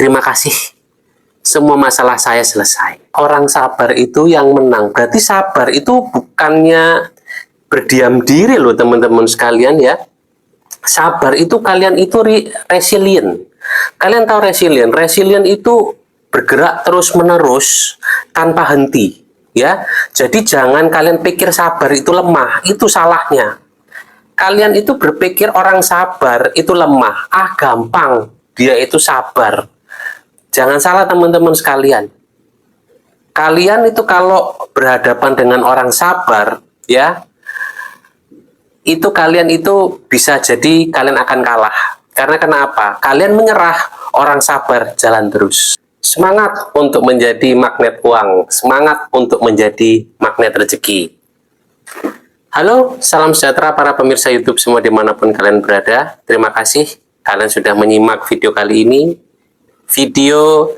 terima kasih. Semua masalah saya selesai. Orang sabar itu yang menang. Berarti sabar itu bukannya berdiam diri loh teman-teman sekalian ya. Sabar itu kalian itu resilient. Kalian tahu resilient? Resilient itu bergerak terus-menerus tanpa henti. Ya, jadi jangan kalian pikir sabar itu lemah, itu salahnya. Kalian itu berpikir orang sabar itu lemah, gampang, dia itu sabar. Jangan salah teman-teman sekalian. Kalian itu kalau berhadapan dengan orang sabar, ya, itu kalian itu bisa jadi kalian akan kalah. Karena kenapa? Kalian menyerah, orang sabar jalan terus. Semangat untuk menjadi magnet uang, semangat untuk menjadi magnet rezeki. Halo, salam sejahtera para pemirsa YouTube semua dimanapun kalian berada. Terima kasih kalian sudah menyimak video kali ini. Video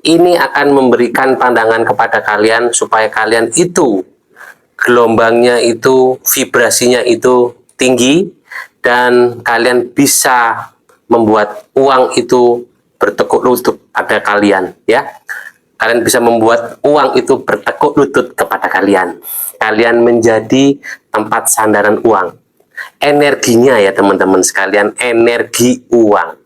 ini akan memberikan pandangan kepada kalian supaya kalian itu gelombangnya itu, vibrasinya itu tinggi dan kalian bisa membuat uang itu bertekuk lutut pada kalian, ya. Kalian bisa membuat uang itu bertekuk lutut kepada kalian. Kalian menjadi tempat sandaran uang. Energinya ya teman-teman sekalian, energi uang.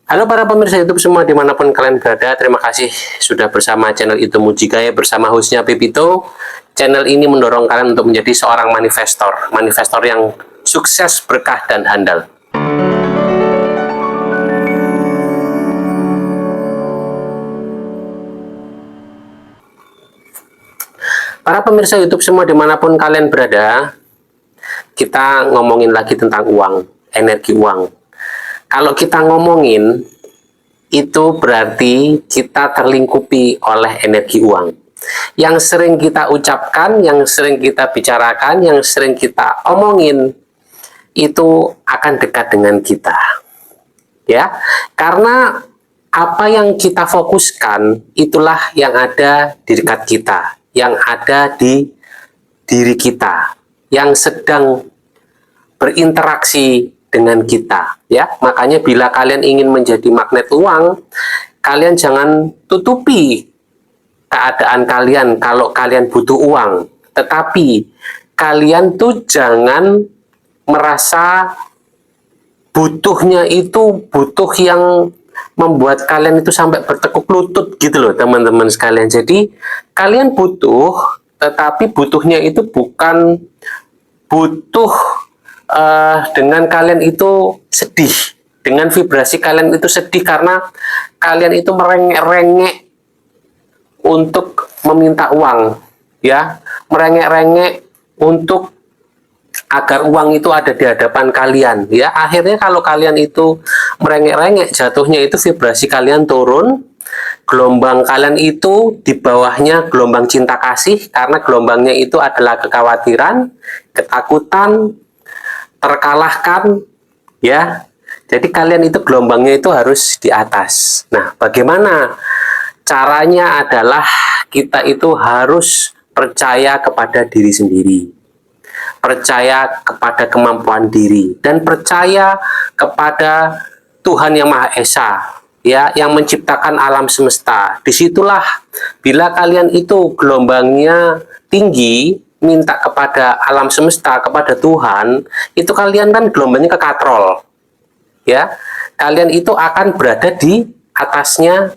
Halo para pemirsa YouTube semua dimanapun kalian berada, terima kasih sudah bersama channel Itu Mujigaya bersama hostnya Pipito. Channel ini mendorong kalian untuk menjadi seorang manifestor yang sukses, berkah, dan handal. Para pemirsa YouTube semua dimanapun kalian berada, kita ngomongin lagi tentang uang, energi uang. Kalau kita ngomongin, itu berarti kita terlingkupi oleh energi uang. Yang sering kita ucapkan, yang sering kita bicarakan, yang sering kita omongin, itu akan dekat dengan kita. Ya, karena apa yang kita fokuskan, itulah yang ada di dekat kita, yang ada di diri kita, yang sedang berinteraksi dengan kita, ya. Makanya bila kalian ingin menjadi magnet uang, kalian jangan tutupi keadaan kalian kalau kalian butuh uang, tetapi kalian tuh jangan merasa butuhnya itu butuh yang membuat kalian itu sampai bertekuk lutut gitu loh teman-teman sekalian. Jadi kalian butuh, tetapi butuhnya itu bukan butuh dengan kalian itu sedih, dengan vibrasi kalian itu sedih karena kalian itu merengek-rengek untuk meminta uang, ya, merengek-rengek untuk agar uang itu ada di hadapan kalian, ya. Akhirnya kalau kalian itu merengek-rengek, jatuhnya itu vibrasi kalian turun, gelombang kalian itu di bawahnya gelombang cinta kasih, karena gelombangnya itu adalah kekhawatiran, ketakutan, terkalahkan, ya. Jadi kalian itu gelombangnya itu harus di atas. Nah, bagaimana caranya? Adalah kita itu harus percaya kepada diri sendiri, percaya kepada kemampuan diri, dan percaya kepada Tuhan Yang Maha Esa, ya, yang menciptakan alam semesta. Disitulah bila kalian itu gelombangnya tinggi, minta kepada alam semesta, kepada Tuhan, itu kalian kan gelombangnya kekatrol, ya. Kalian itu akan berada di atasnya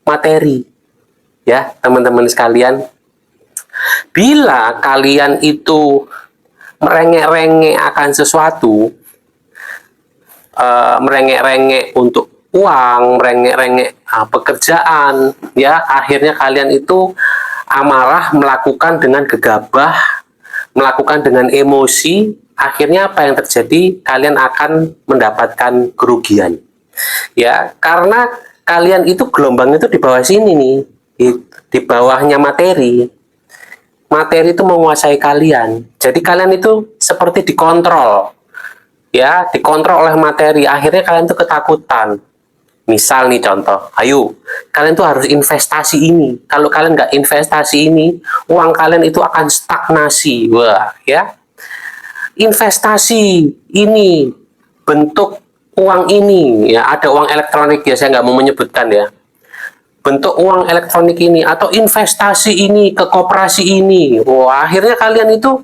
materi, ya teman-teman sekalian. Bila kalian itu merengek-rengek akan sesuatu, merengek-rengek untuk uang, merengek-rengek pekerjaan, ya, akhirnya kalian itu amarah, melakukan dengan gegabah, melakukan dengan emosi, akhirnya apa yang terjadi? Kalian akan mendapatkan kerugian, ya, karena kalian itu gelombang itu di bawah sini nih, di bawahnya materi. Materi itu menguasai kalian. Jadi kalian itu seperti dikontrol, ya, dikontrol oleh materi. Akhirnya kalian itu ketakutan. Misal nih contoh, ayo, kalian tuh harus investasi ini. Kalau kalian nggak investasi ini, uang kalian itu akan stagnasi. Wah, ya. Investasi ini bentuk uang ini, ya ada uang elektronik ya, saya nggak mau menyebutkan ya, bentuk uang elektronik ini atau investasi ini ke koperasi ini, wah akhirnya kalian itu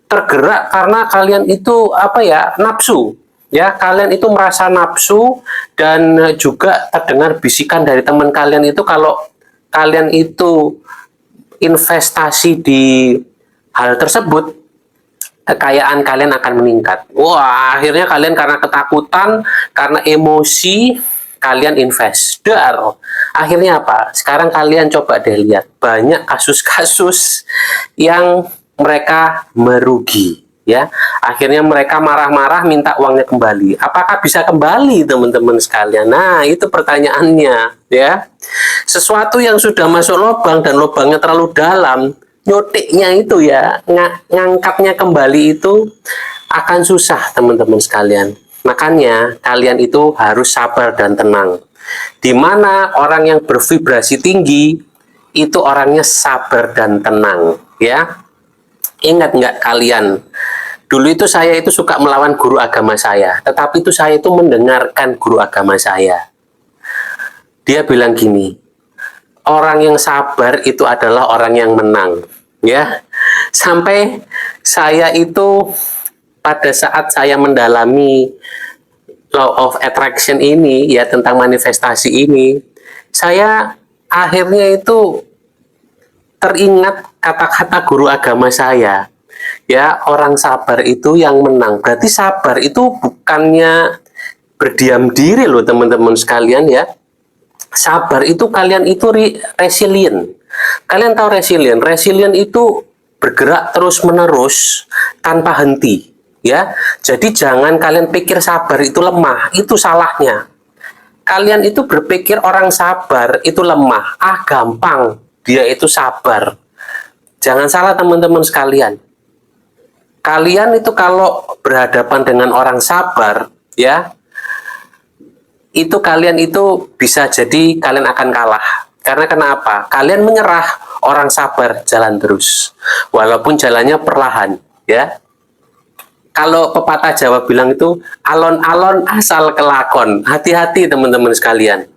tergerak karena kalian itu apa ya, nafsu ya, kalian itu merasa nafsu. Dan juga terdengar bisikan dari teman kalian itu kalau kalian itu investasi di hal tersebut, kekayaan kalian akan meningkat. Wah, akhirnya kalian karena ketakutan, karena emosi, kalian invest. Dar. Akhirnya apa? Sekarang kalian coba deh lihat. Banyak kasus-kasus yang mereka merugi. Ya, akhirnya mereka marah-marah minta uangnya kembali. Apakah bisa kembali, teman-teman sekalian? Nah, itu pertanyaannya, ya. Sesuatu yang sudah masuk lubang dan lubangnya terlalu dalam, nyotiknya itu ya, ngangkatnya kembali itu akan susah, teman-teman sekalian. Makanya kalian itu harus sabar dan tenang. Di mana orang yang bervibrasi tinggi itu orangnya sabar dan tenang, ya. Ingat nggak kalian? Dulu itu saya itu suka melawan guru agama saya, tetapi itu saya itu mendengarkan guru agama saya. Dia bilang gini, orang yang sabar itu adalah orang yang menang, ya. Sampai saya itu pada saat saya mendalami law of attraction ini, ya, tentang manifestasi ini, saya akhirnya itu teringat kata-kata guru agama saya, ya, orang sabar itu yang menang. Berarti sabar itu bukannya berdiam diri loh, teman-teman sekalian, ya. Sabar itu kalian itu resilient. Kalian tahu resilient? Resilient itu bergerak terus-menerus tanpa henti, ya. Jadi jangan kalian pikir sabar itu lemah, itu salahnya. Kalian itu berpikir orang sabar itu lemah, gampang, dia itu sabar. Jangan salah, teman-teman sekalian. Kalian itu kalau berhadapan dengan orang sabar, ya, itu kalian itu bisa jadi kalian akan kalah. Karena kenapa? Kalian menyerah, orang sabar jalan terus. Walaupun jalannya perlahan, ya. Kalau pepatah Jawa bilang itu, alon-alon asal kelakon. Hati-hati, teman-teman sekalian.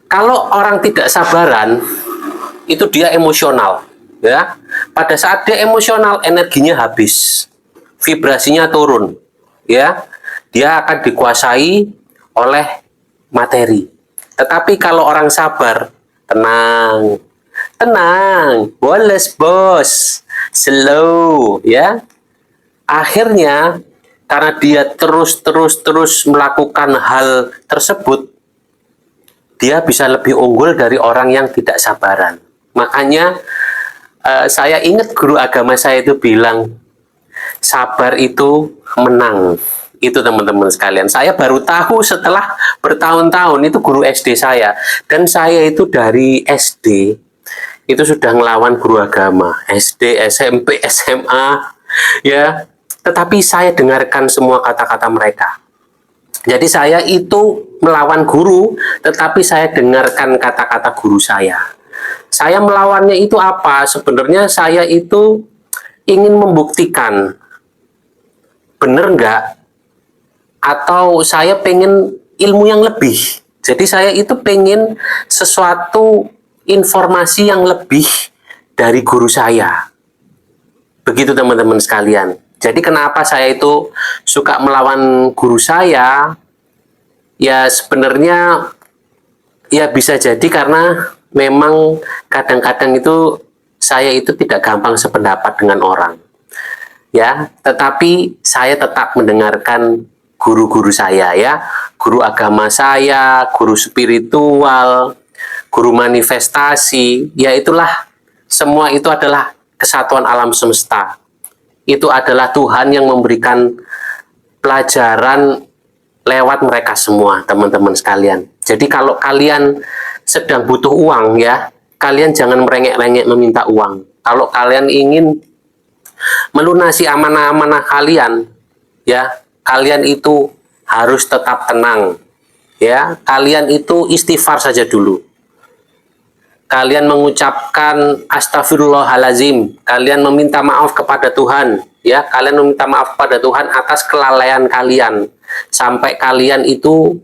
Kalau orang tidak sabaran, itu dia emosional, ya. Pada saat dia emosional, energinya habis, vibrasinya turun, ya. Dia akan dikuasai oleh materi. Tetapi kalau orang sabar, tenang, tenang, boles bos, slow, ya. Akhirnya karena dia terus melakukan hal tersebut, dia bisa lebih unggul dari orang yang tidak sabaran. Makanya saya ingat guru agama saya itu bilang, sabar itu menang. Itu, teman-teman sekalian. Saya baru tahu setelah bertahun-tahun, itu guru SD saya. Dan saya itu dari SD itu sudah ngelawan guru agama. SD, SMP, SMA, ya. Tetapi saya dengarkan semua kata-kata mereka. Jadi saya itu melawan guru, tetapi saya dengarkan kata-kata guru saya. Saya melawannya itu apa? Sebenarnya saya itu ingin membuktikan, benar nggak? Atau saya pengen ilmu yang lebih. Jadi saya itu pengen sesuatu informasi yang lebih dari guru saya. Begitu, teman-teman sekalian. Jadi kenapa saya itu suka melawan guru saya? Ya sebenarnya ya bisa jadi karena memang kadang-kadang itu saya itu tidak gampang sependapat dengan orang, ya. Tetapi saya tetap mendengarkan guru-guru saya, ya, guru agama saya, guru spiritual, guru manifestasi, ya itulah, semua itu adalah kesatuan alam semesta. Itu adalah Tuhan yang memberikan pelajaran lewat mereka semua, teman-teman sekalian. Jadi kalau kalian sedang butuh uang, ya, kalian jangan merengek-rengek meminta uang. Kalau kalian ingin melunasi amanah-amanah kalian, ya, kalian itu harus tetap tenang, ya. Kalian itu istighfar saja dulu. kalian mengucapkan astagfirullahalazim, kalian meminta maaf kepada Tuhan, ya, kalian meminta maaf kepada Tuhan atas kelalaian kalian, sampai kalian itu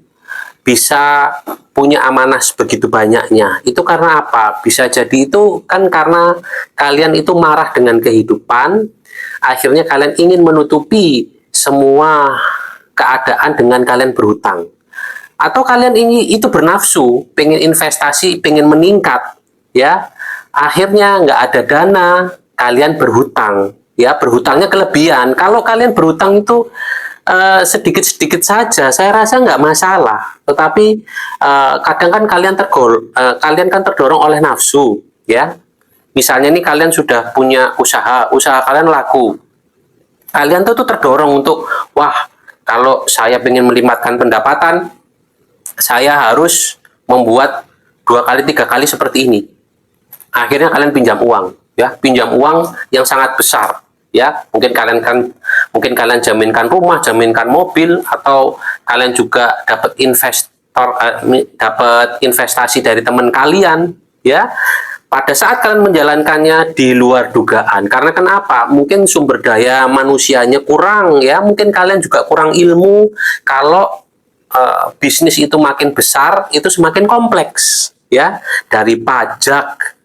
bisa punya amanah sebegitu banyaknya. Itu karena apa? Bisa jadi itu kan karena kalian itu marah dengan kehidupan, akhirnya kalian ingin menutupi semua keadaan dengan kalian berhutang. Atau kalian ingin itu bernafsu, pengen investasi, pengen meningkat, ya, akhirnya nggak ada dana, kalian berhutang, ya, berhutangnya kelebihan. Kalau kalian berhutang itu sedikit-sedikit saja, saya rasa nggak masalah. Tetapi kadang kan kalian kan terdorong oleh nafsu, ya. Misalnya nih kalian sudah punya usaha kalian laku, kalian tuh terdorong untuk, wah, kalau saya ingin melimpahkan pendapatan, saya harus membuat 2 kali 3 kali seperti ini. Akhirnya kalian pinjam uang, ya, pinjam uang yang sangat besar, ya. Mungkin kalian jaminkan rumah, jaminkan mobil, atau kalian juga dapat investasi dari teman kalian, ya. Pada saat kalian menjalankannya di luar dugaan, karena kenapa? Mungkin sumber daya manusianya kurang, ya. Mungkin kalian juga kurang ilmu. Kalau bisnis itu makin besar, itu semakin kompleks, ya. Dari pajak,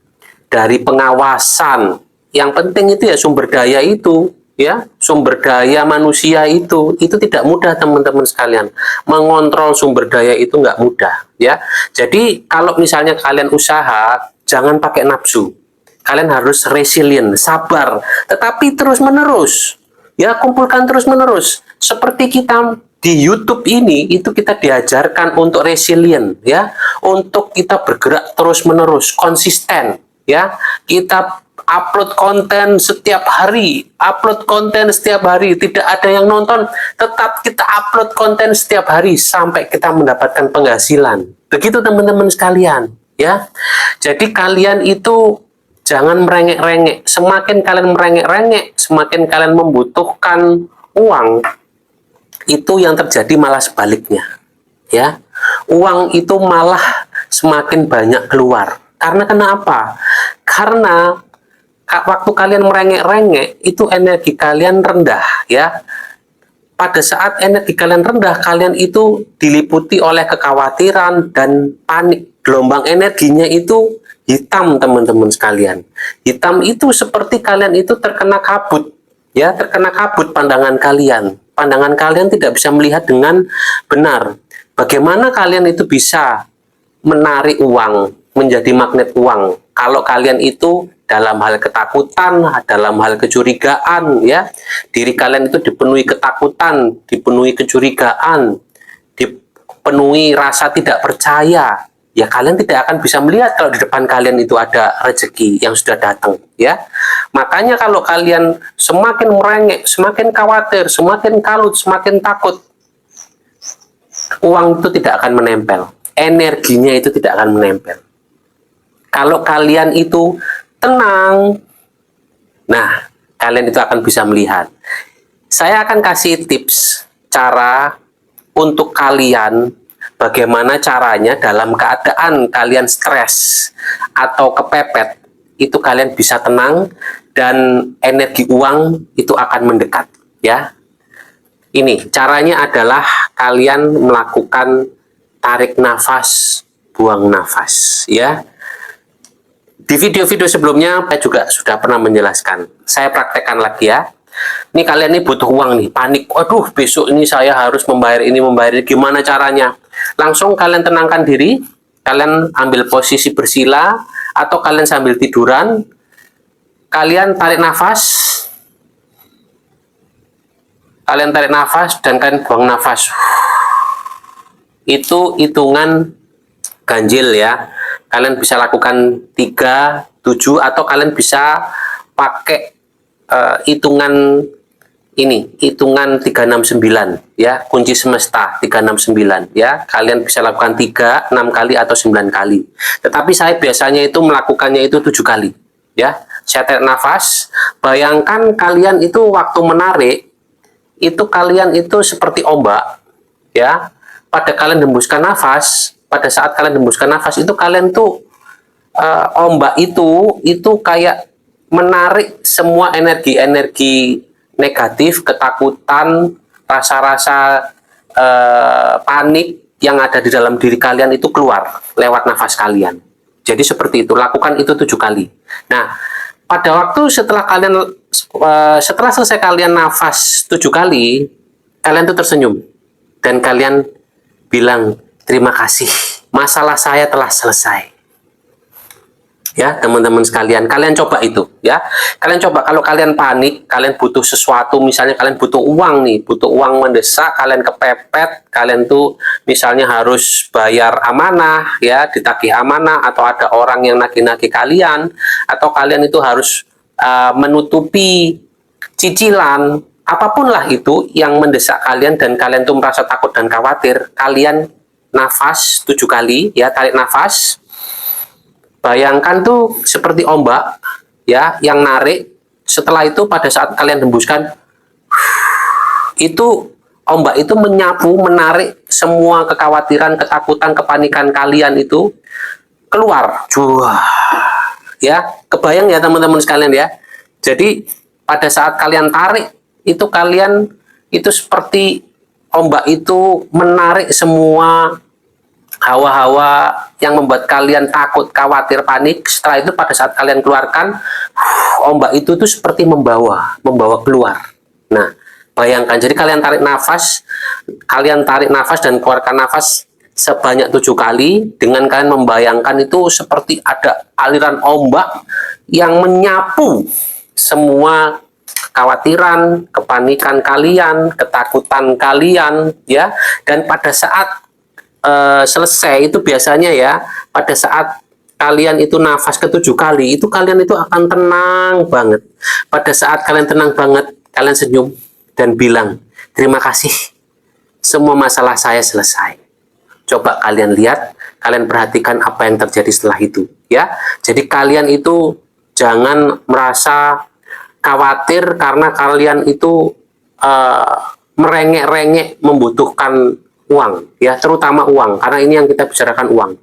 dari pengawasan, yang penting itu ya sumber daya itu, ya, sumber daya manusia itu tidak mudah, teman-teman sekalian. Mengontrol sumber daya itu nggak mudah, ya. Jadi kalau misalnya kalian usaha, jangan pakai nafsu. Kalian harus resilient, sabar, tetapi terus-menerus, ya, kumpulkan terus-menerus. Seperti kita di YouTube ini, itu kita diajarkan untuk resilient, ya, untuk kita bergerak terus-menerus, konsisten, ya. Kita upload konten setiap hari, tidak ada yang nonton, tetap kita upload konten setiap hari sampai kita mendapatkan penghasilan. Begitu teman-teman sekalian, ya. Jadi kalian itu jangan merengek-rengek. Semakin kalian merengek-rengek, semakin kalian membutuhkan uang, itu yang terjadi malah sebaliknya, ya. Uang itu malah semakin banyak keluar. Karena kenapa? Karena waktu kalian merengek-rengek, itu energi kalian rendah, ya. Pada saat energi kalian rendah, kalian itu diliputi oleh kekhawatiran dan panik. Gelombang energinya itu hitam, teman-teman sekalian. Hitam itu seperti kalian itu terkena kabut, ya, terkena kabut pandangan kalian. Pandangan kalian tidak bisa melihat dengan benar. Bagaimana kalian itu bisa menarik uang, menjadi magnet uang, kalau kalian itu dalam hal ketakutan, dalam hal kecurigaan, ya, diri kalian itu dipenuhi ketakutan, dipenuhi kecurigaan, dipenuhi rasa tidak percaya, ya, kalian tidak akan bisa melihat kalau di depan kalian itu ada rezeki yang sudah datang, ya. Makanya kalau kalian semakin merengek, semakin khawatir, semakin kalut, semakin takut, uang itu tidak akan menempel, energinya itu tidak akan menempel. Kalau kalian itu tenang, nah, kalian itu akan bisa melihat. Saya akan kasih tips cara untuk kalian, bagaimana caranya dalam keadaan kalian stres atau kepepet, itu kalian bisa tenang dan energi uang itu akan mendekat, ya. Ini caranya adalah kalian melakukan tarik nafas, buang nafas, ya. Di video-video sebelumnya saya juga sudah pernah menjelaskan. Saya praktekkan lagi, ya. Ini kalian ini butuh uang nih, panik. Waduh, besok ini saya harus membayar ini, gimana caranya? Langsung kalian tenangkan diri, kalian ambil posisi bersila, atau kalian sambil tiduran, kalian tarik nafas, dan kalian buang nafas. Itu hitungan ganjil, ya. Kalian bisa lakukan 3, 7, atau kalian bisa pakai hitungan ini, hitungan 369, ya, kunci semesta 369, ya. Kalian bisa lakukan 3, 6 kali atau 9 kali. Tetapi saya biasanya itu melakukannya itu 7 kali, ya. Saya tarik nafas, bayangkan kalian itu waktu menarik, itu kalian itu seperti ombak, ya. Pada saat kalian hembuskan nafas, itu kalian tuh ombak itu kayak menarik semua energi-energi negatif, ketakutan, rasa-rasa panik yang ada di dalam diri kalian itu keluar lewat nafas kalian. Jadi seperti itu, lakukan itu 7 kali. Nah, pada waktu setelah selesai kalian nafas 7 kali, kalian tuh tersenyum dan kalian bilang terima kasih, masalah saya telah selesai. Ya, teman-teman sekalian, kalian coba itu ya. Kalian coba, kalau kalian panik, kalian butuh sesuatu, misalnya kalian butuh uang nih, butuh uang mendesak, kalian kepepet, kalian tuh misalnya harus bayar amanah ya, ditagih amanah, atau ada orang yang nagih-nagih kalian, atau kalian itu harus menutupi cicilan, apapun lah itu yang mendesak kalian dan kalian tuh merasa takut dan khawatir, kalian nafas 7 kali ya, tarik nafas. Bayangkan tuh seperti ombak ya yang narik. Setelah itu pada saat kalian hembuskan, itu ombak itu menyapu, menarik semua kekhawatiran, ketakutan, kepanikan kalian itu keluar. Ya, kebayang ya teman-teman sekalian ya. Jadi pada saat kalian tarik itu, kalian itu seperti ombak itu menarik semua hawa-hawa yang membuat kalian takut, khawatir, panik. Setelah itu pada saat kalian keluarkan, ombak itu tuh seperti membawa keluar. Nah, bayangkan, jadi kalian tarik nafas dan keluarkan nafas sebanyak 7 kali, dengan kalian membayangkan itu seperti ada aliran ombak yang menyapu semua kekhawatiran, kepanikan kalian, ketakutan kalian ya. Dan pada saat selesai itu biasanya ya, pada saat kalian itu nafas ke-7 kali, itu kalian itu akan tenang banget. Pada saat kalian tenang banget, kalian senyum dan bilang terima kasih, semua masalah saya selesai. Coba kalian lihat, kalian perhatikan apa yang terjadi setelah itu ya. Jadi kalian itu jangan merasa khawatir karena kalian itu merengek-rengek membutuhkan uang ya, terutama uang, karena ini yang kita bicarakan uang.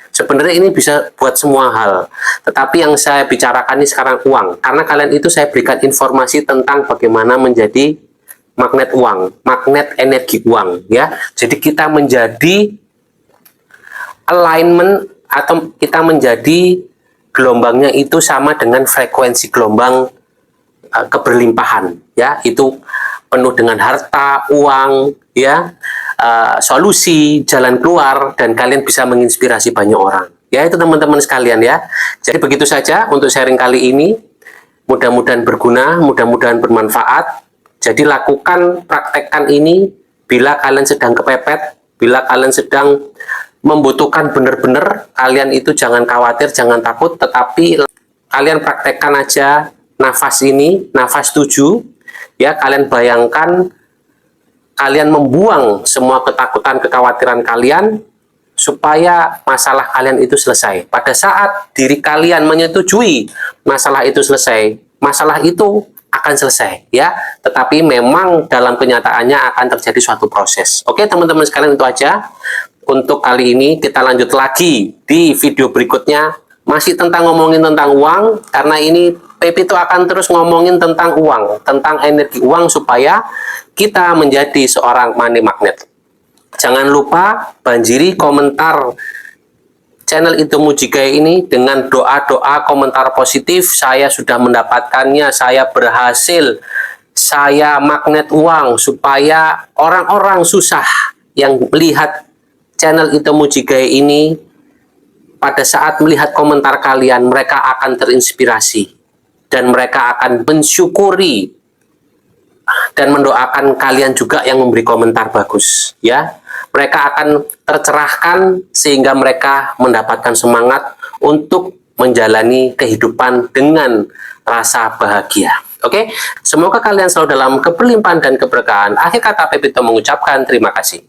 Sebenarnya ini bisa buat semua hal, tetapi yang saya bicarakan ini sekarang uang, karena kalian itu saya berikan informasi tentang bagaimana menjadi magnet uang, magnet energi uang ya. Jadi kita menjadi alignment, atau kita menjadi gelombangnya itu sama dengan frekuensi gelombang keberlimpahan ya, itu penuh dengan harta, uang ya, solusi, jalan keluar, dan kalian bisa menginspirasi banyak orang ya. Itu teman-teman sekalian ya. Jadi begitu saja untuk sharing kali ini, mudah-mudahan berguna, mudah-mudahan bermanfaat. Jadi lakukan, praktekkan ini bila kalian sedang kepepet, bila kalian sedang membutuhkan benar-benar, kalian itu jangan khawatir, jangan takut, tetapi kalian praktekkan aja nafas ini, nafas 7 ya. Kalian bayangkan kalian membuang semua ketakutan, kekhawatiran kalian supaya masalah kalian itu selesai. Pada saat diri kalian menyetujui masalah itu selesai, masalah itu akan selesai ya. Tetapi memang dalam kenyataannya akan terjadi suatu proses. Oke teman-teman sekalian, itu aja untuk kali ini. Kita lanjut lagi di video berikutnya, masih tentang ngomongin tentang uang, karena ini Pepito akan terus ngomongin tentang uang, tentang energi uang, supaya kita menjadi seorang money magnet. Jangan lupa banjiri komentar channel Itu Mujigae ini dengan doa-doa, komentar positif. Saya sudah mendapatkannya, saya berhasil, saya magnet uang, supaya orang-orang susah yang melihat channel Itu Mujigae ini, pada saat melihat komentar kalian, mereka akan terinspirasi dan mereka akan mensyukuri dan mendoakan kalian juga yang memberi komentar bagus ya. Mereka akan tercerahkan sehingga mereka mendapatkan semangat untuk menjalani kehidupan dengan rasa bahagia. Oke, semoga kalian selalu dalam keberlimpahan dan keberkahan. Akhir kata Pepito mengucapkan terima kasih.